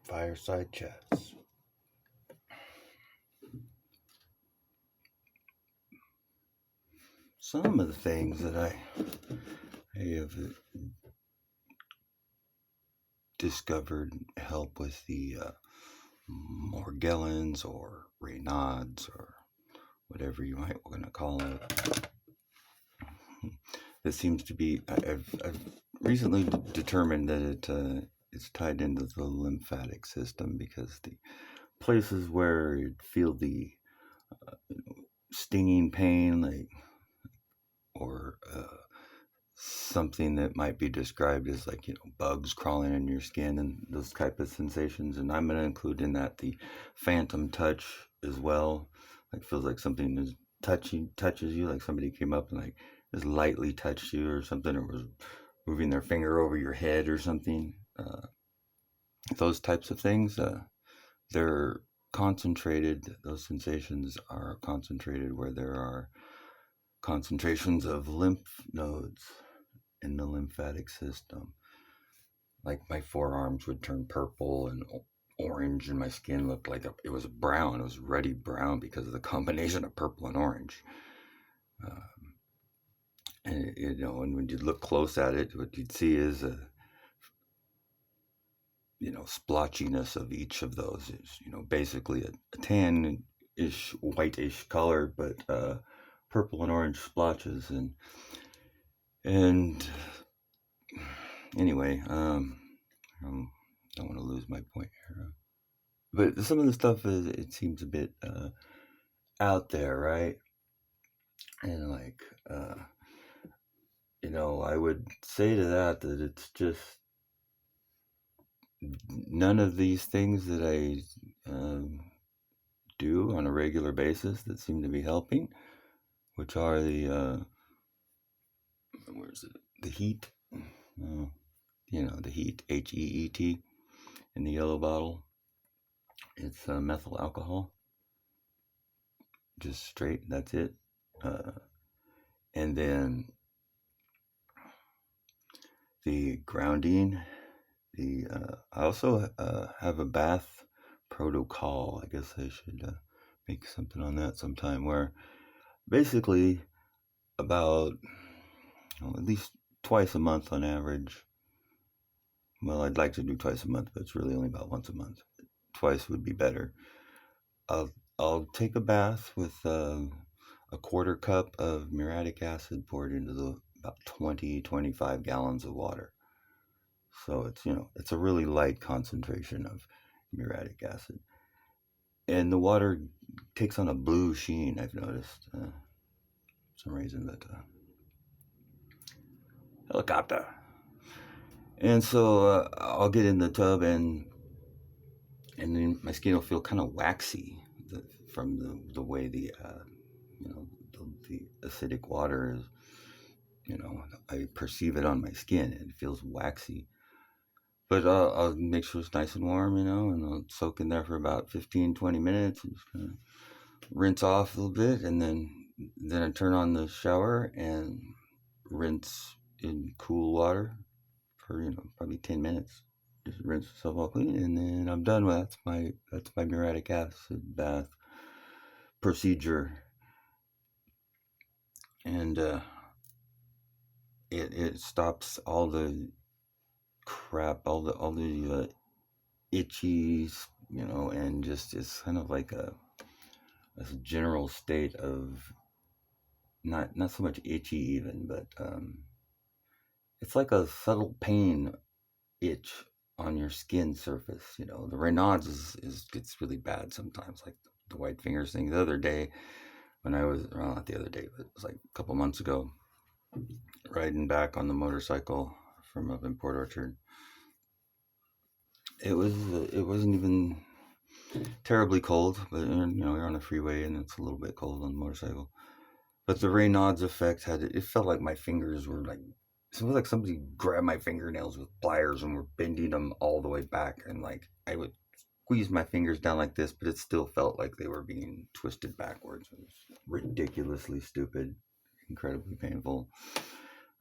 Fireside Chatz. Some of the things that I have discovered help with the Morgellons or Raynaud's or whatever you might want to call it. It seems to be, I've recently determined that it's tied into the lymphatic system, because the places where you feel the stinging pain, or something that might be described as bugs crawling in your skin and those type of sensations. And I'm going to include in that the phantom touch as well. Feels like something is touches you, like somebody came up and just lightly touched you or something, or was moving their finger over your head or something. Those types of things, they're concentrated. Those sensations are concentrated where there are concentrations of lymph nodes in the lymphatic system. Like my forearms would turn purple and orange, and my skin looked like it was brown. It was ruddy brown because of the combination of purple and orange. And when you look close at it, what you'd see is splotchiness of each of those is, basically a tan-ish, whitish color, but purple and orange splotches. And anyway, I don't want to lose my point here. But some of the stuff it seems a bit out there, right? And I would say to that it's just none of these things that I do on a regular basis that seem to be helping, which are the the heat, the heat, HEET, in the yellow bottle. It's methyl alcohol, just straight. That's it. And then the grounding. I also have a bath protocol. I guess I should make something on that sometime, where basically about at least twice a month on average. Well, I'd like to do twice a month, but it's really only about once a month. Twice would be better. I'll take a bath with a quarter cup of muriatic acid poured into about 25 gallons of water. So it's a really light concentration of muriatic acid. And the water takes on a blue sheen, I've noticed. For some reason, that helicopter. And so I'll get in the tub, and then my skin will feel kind of waxy from the way the acidic water is. I perceive it on my skin. It feels waxy. But I'll make sure it's nice and warm, and I'll soak in there for about 15, 20 minutes and just kind of rinse off a little bit. And then I turn on the shower and rinse in cool water for, probably 10 minutes. Just rinse myself all clean, and then I'm done with that. That's my muriatic acid bath procedure. And it stops all the crap, all the itchies, and just it's kind of like a general state of not so much itchy even, but it's like a subtle pain itch on your skin surface. The Raynaud's gets really bad sometimes, like the white fingers thing. The other day, when I was, well, not the other day, but it was like a couple months ago, riding back on the motorcycle from up in Port Orchard. It wasn't even terribly cold, but you're on the freeway and it's a little bit cold on the motorcycle. But the Raynaud's effect it felt like my fingers were it was like somebody grabbed my fingernails with pliers and were bending them all the way back, and I would squeeze my fingers down like this, but it still felt like they were being twisted backwards. It was ridiculously stupid, incredibly painful.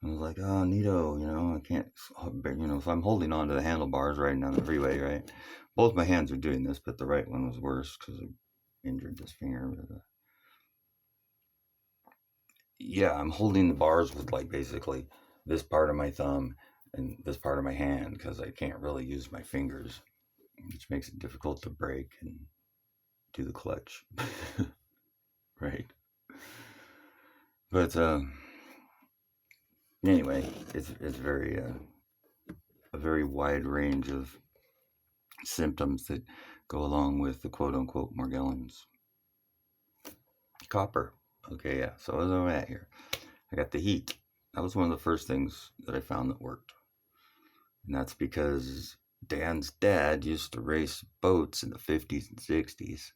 I was like, oh, neato, I can't, so I'm holding on to the handlebars riding down the freeway, right? Both my hands are doing this, but the right one was worse because I injured this finger. But, yeah, I'm holding the bars with like basically this part of my thumb and this part of my hand because I can't really use my fingers, which makes it difficult to break and do the clutch, right? But anyway, it's very a very wide range of symptoms that go along with the quote unquote Morgellons. Copper. Okay, yeah. So as I'm at here, I got the heat. That was one of the first things that I found that worked. And that's because Dan's dad used to race boats in the 50s and 60s.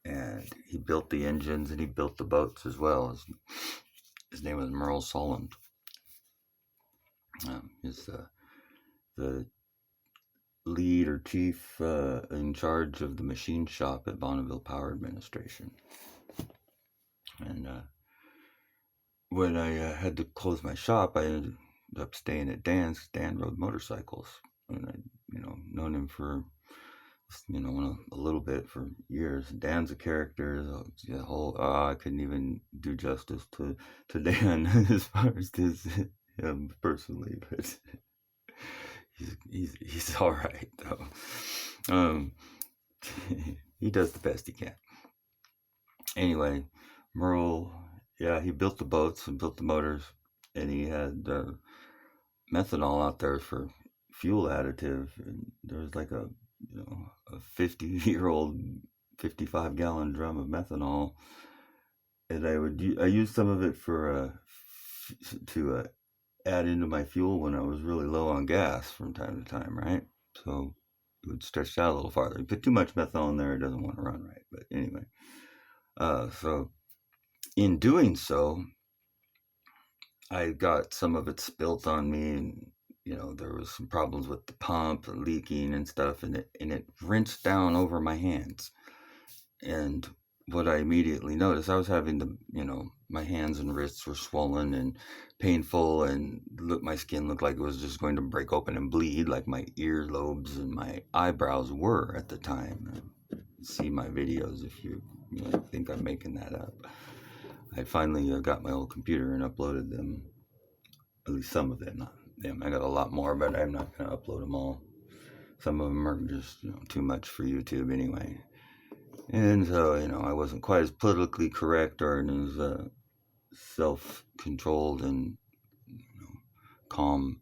And he built the engines and he built the boats as well. His name was Merle Solomon. He's the lead or chief in charge of the machine shop at Bonneville Power Administration. And when I had to close my shop, I ended up staying at Dan's. Dan rode motorcycles, and I, known him for, a little bit for years. Dan's a character. The whole I couldn't even do justice to Dan as far as this him personally, but he's all right though. He does the best he can. Anyway, Merle, yeah, he built the boats and built the motors, and he had methanol out there for fuel additive. And there was like a 50-year-old 55-gallon drum of methanol, and I used some of it for to add into my fuel when I was really low on gas from time to time, right? So it would stretch out a little farther. You put too much methanol in there, it doesn't want to run right. But anyway, so in doing so, I got some of it spilt on me, and there was some problems with the pump leaking and stuff, and it rinsed down over my hands. And what I immediately noticed, I was having my hands and wrists were swollen and painful, and my skin looked like it was just going to break open and bleed, like my earlobes and my eyebrows were at the time. See my videos if you think I'm making that up. I finally got my old computer and uploaded them, at least some of them. Not them. I got a lot more, but I'm not going to upload them all. Some of them are just too much for YouTube anyway. And so I wasn't quite as politically correct or as self-controlled and calm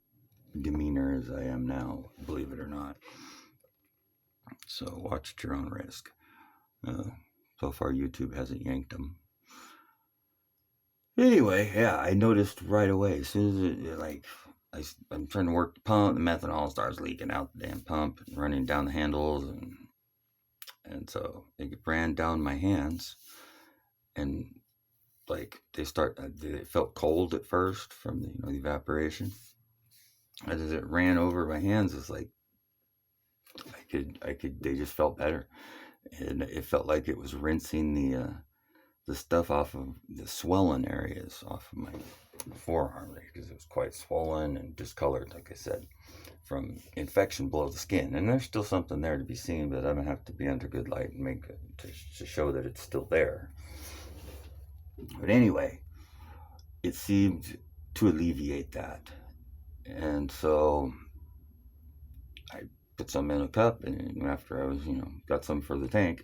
demeanor as I am now, believe it or not. So watch at your own risk. So far, YouTube hasn't yanked them. Anyway, yeah, I noticed right away as soon as I'm trying to work the pump, the methanol starts leaking out the damn pump and running down the handles, and so it ran down my hands, and like they felt cold at first from the evaporation. As it ran over my hands, it's like they just felt better, and it felt like it was rinsing the stuff off of the swollen areas off of my forearm, because it was quite swollen and discolored, like I said, from infection below the skin. And there's still something there to be seen, but I'm gonna have to be under good light and to show that it's still there. But anyway, it seemed to alleviate that, and so I put some in a cup, and after I was got some for the tank,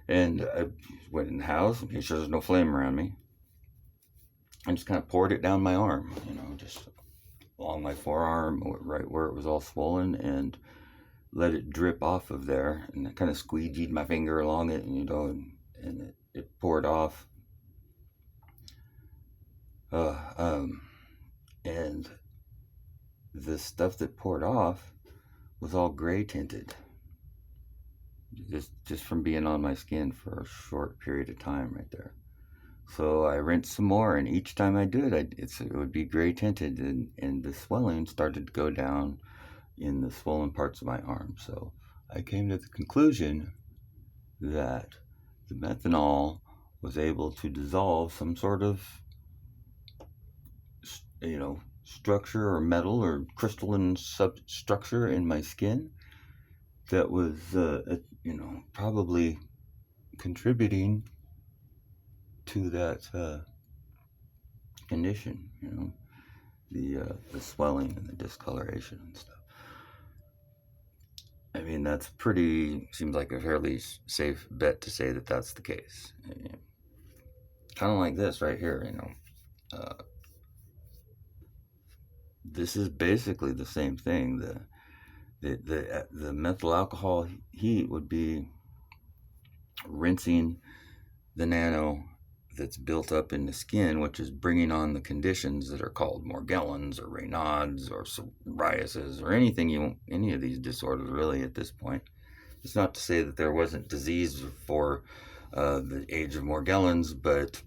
and I went in the house and made sure there's no flame around me. I just kind of poured it down my arm, just along my forearm, right where it was all swollen, and let it drip off of there. And I kind of squeegeed my finger along it, and it poured off. And the stuff that poured off was all gray tinted. Just from being on my skin for a short period of time right there. So I rinsed some more, and each time I do it, it would be gray tinted, and the swelling started to go down in the swollen parts of my arm. So I came to the conclusion that the methanol was able to dissolve some sort of structure or metal or crystalline substructure in my skin that was, probably contributing to that condition, the swelling and the discoloration and stuff. I mean, that's seems like a fairly safe bet to say that that's the case. Kind of like this right here, this is basically the same thing. The methyl alcohol heat would be rinsing the nano that's built up in the skin, which is bringing on the conditions that are called Morgellons or Raynaud's or psoriasis or any of these disorders really at this point. It's not to say that there wasn't disease for the age of Morgellons, but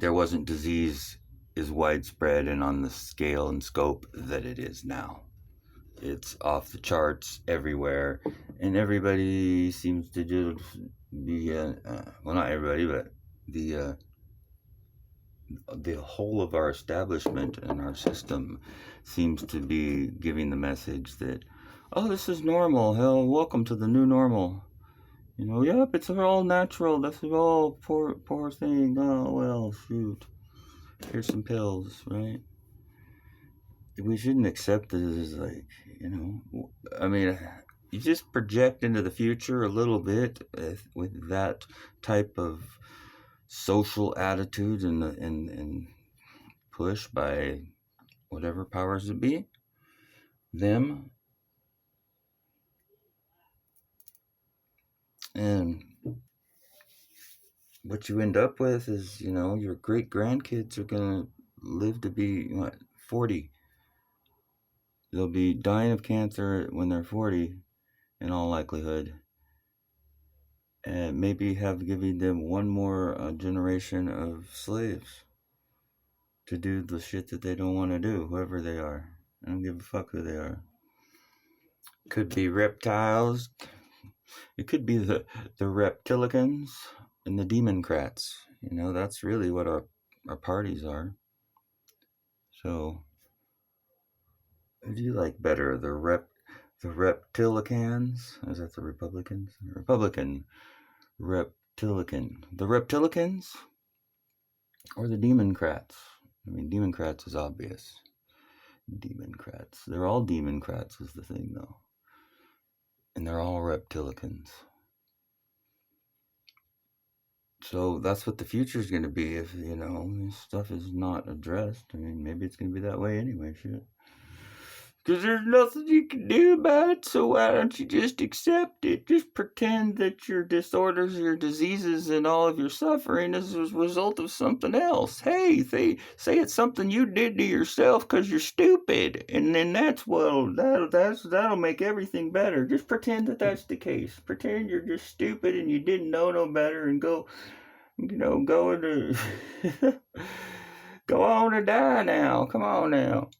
there wasn't disease as widespread and on the scale and scope that it is now. It's off the charts everywhere, and everybody seems to just be, well, not everybody, but the whole of our establishment and our system seems to be giving the message that, oh, this is normal. Hell, welcome to the new normal. Yep, it's all natural. This is all poor thing. Oh, well, shoot. Here's some pills, right? We shouldn't accept this as like, I mean, you just project into the future a little bit with that type of social attitude and push by whatever powers that be, them. And what you end up with is, your great grandkids are going to live to be, 40. They'll be dying of cancer when they're 40, in all likelihood. And maybe have given them one more generation of slaves to do the shit that they don't want to do, whoever they are. I don't give a fuck who they are. Could be reptiles. It could be the reptilicans and the democrats. That's really what our parties are. So, who do you like better? The reptilicans? Is that the Republicans? Republican. Reptilican. The reptilicans or the democrats? I mean, democrats is obvious. Democrats. They're all democrats is the thing, though. And they're all reptilicans. So that's what the future is going to be if, this stuff is not addressed. I mean, maybe it's going to be that way anyway, shit. Because there's nothing you can do about it, so why don't you just accept it? Just pretend that your disorders, your diseases, and all of your suffering is a result of something else. Hey, say it's something you did to yourself because you're stupid, and then that'll make everything better. Just pretend that that's the case. Pretend you're just stupid and you didn't know no better, and go into go on to die now. Come on now.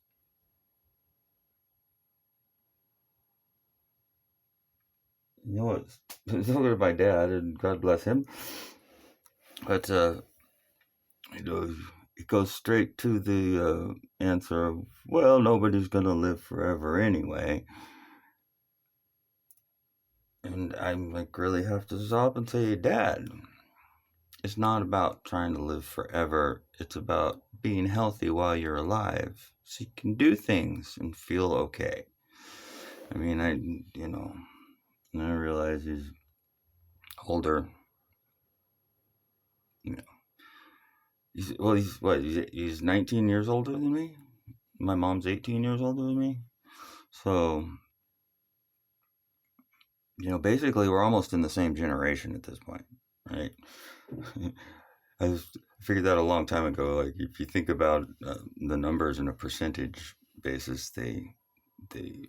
It's talking to my dad, and God bless him. But it goes straight to the answer of, well, nobody's gonna live forever anyway. And I really have to stop and say, Dad, it's not about trying to live forever. It's about being healthy while you're alive, so you can do things and feel okay. I mean, and I realize he's older. He's 19 years older than me. My mom's 18 years older than me. So, basically we're almost in the same generation at this point, right? I figured that a long time ago. Like, if you think about the numbers in a percentage basis, the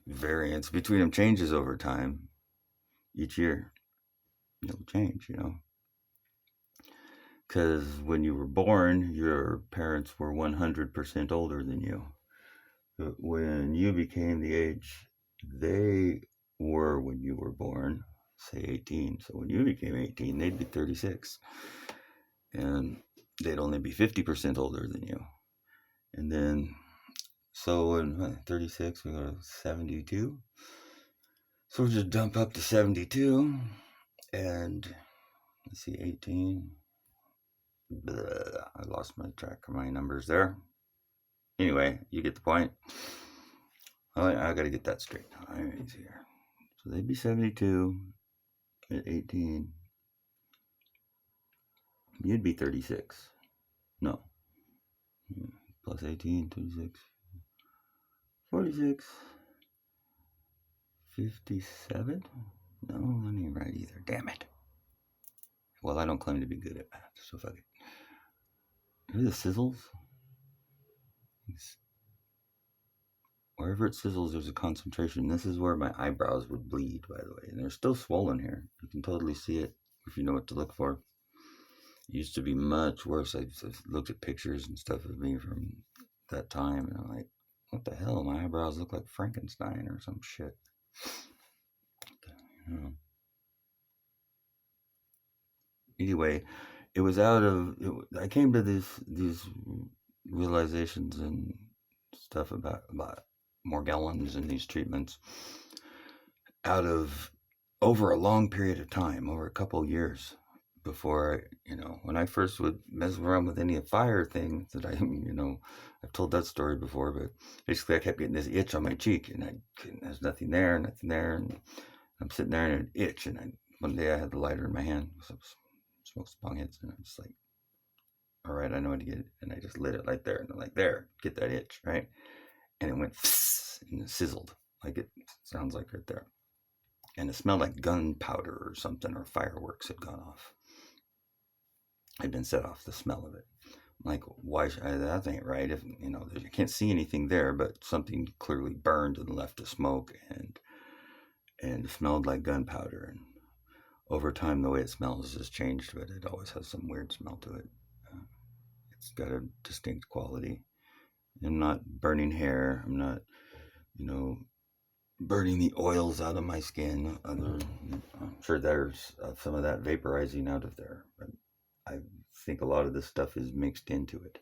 variance between them changes over time. Each year, it'll change, Because when you were born, your parents were 100% older than you. But when you became the age they were when you were born, say 18. So when you became 18, they'd be 36. And they'd only be 50% older than you. And then, so in 36, we go to 72. So we'll just dump up to 72. And let's see, 18. Blah, I lost my track of my numbers there. Anyway, you get the point. I gotta get that straight. Right here. So they'd be 72 at 18. You'd be 36. No. Plus 18, 36. 46. 57? No, that ain't right either. Damn it. Well, I don't claim to be good at math, so fuck it. Hear the sizzles? Wherever it sizzles, there's a concentration. This is where my eyebrows would bleed, by the way. And they're still swollen here. You can totally see it if you know what to look for. It used to be much worse. I've looked at pictures and stuff of me from that time, and I'm like, what the hell? My eyebrows look like Frankenstein or some shit. Anyway, it was I came to these realizations and stuff about Morgellons and these treatments out of over a long period of time, over a couple of years before, when I first would mess around with any fire thing that I've told that story before, but basically I kept getting this itch on my cheek and there's nothing there, and I'm sitting there and it itch, and one day I had the lighter in my hand, so I smoked some bong hits, and I'm just like, all right, I know how to get it, and I just lit it right there, and I'm like, there, get that itch, right? And it went and it sizzled, like it sounds like right there. And it smelled like gunpowder or something, or fireworks had gone off. I'd been set off the smell of it. I'm like, why? That ain't right. If you can't see anything there, but something clearly burned and left a smoke, and it smelled like gunpowder. And over time, the way it smells has changed, but it always has some weird smell to it. It's got a distinct quality. I'm not burning hair. I'm not, burning the oils out of my skin. I'm sure there's some of that vaporizing out of there, but I think a lot of this stuff is mixed into it.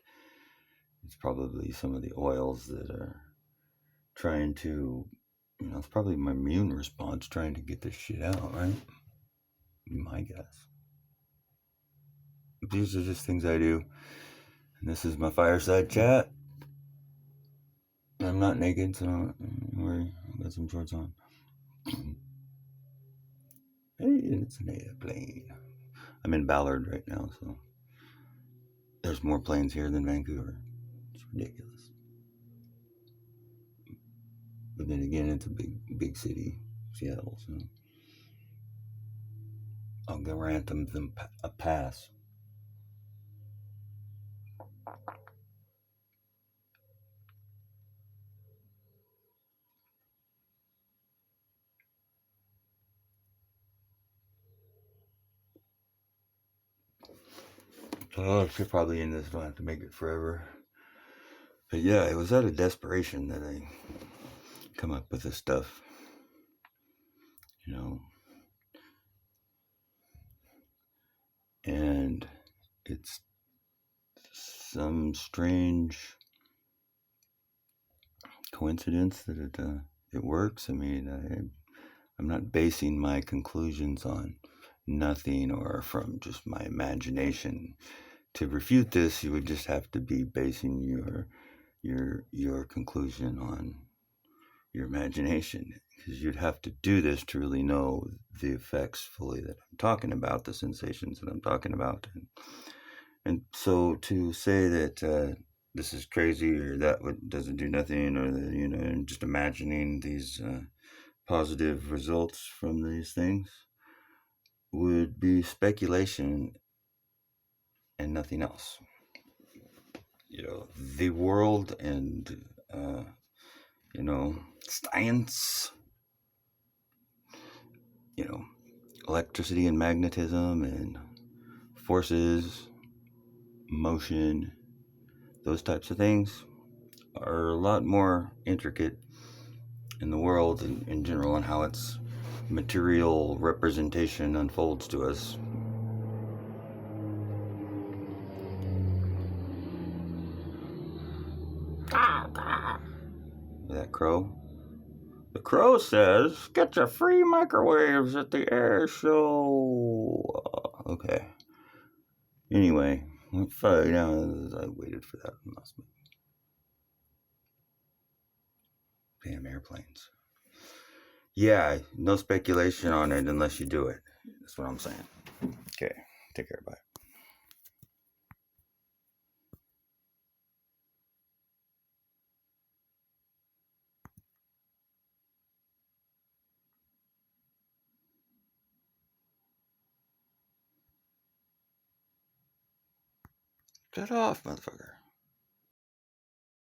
It's probably some of the oils that are trying to, it's probably my immune response trying to get this shit out, right? My guess. These are just things I do. And this is my fireside chat. I'm not naked, so don't worry. I've got some shorts on. Hey, it's an airplane. I'm in Ballard right now, so there's more planes here than Vancouver. It's ridiculous. But then again, it's a big city, Seattle, so I'll grant them a pass. So I should probably end this. Don't have to make it forever. But yeah, it was out of desperation that I come up with this stuff. And it's some strange coincidence that it works. I mean, I'm not basing my conclusions on nothing or from just my imagination. To refute this, you would just have to be basing your conclusion on your imagination, because you'd have to do this to really know the effects fully that I'm talking about, the sensations that I'm talking about, and so to say that this is crazy or that doesn't do nothing, or that just imagining these positive results from these things would be speculation and nothing else. The world and science, electricity and magnetism and forces, motion, those types of things are a lot more intricate in the world in general, and how its material representation unfolds to us. that crow? The crow says, "Get your free microwaves at the air show." Okay. Anyway, I waited for that last minute. Damn airplanes. Yeah, no speculation on it unless you do it. That's what I'm saying. Okay, take care. Bye. Get off, motherfucker.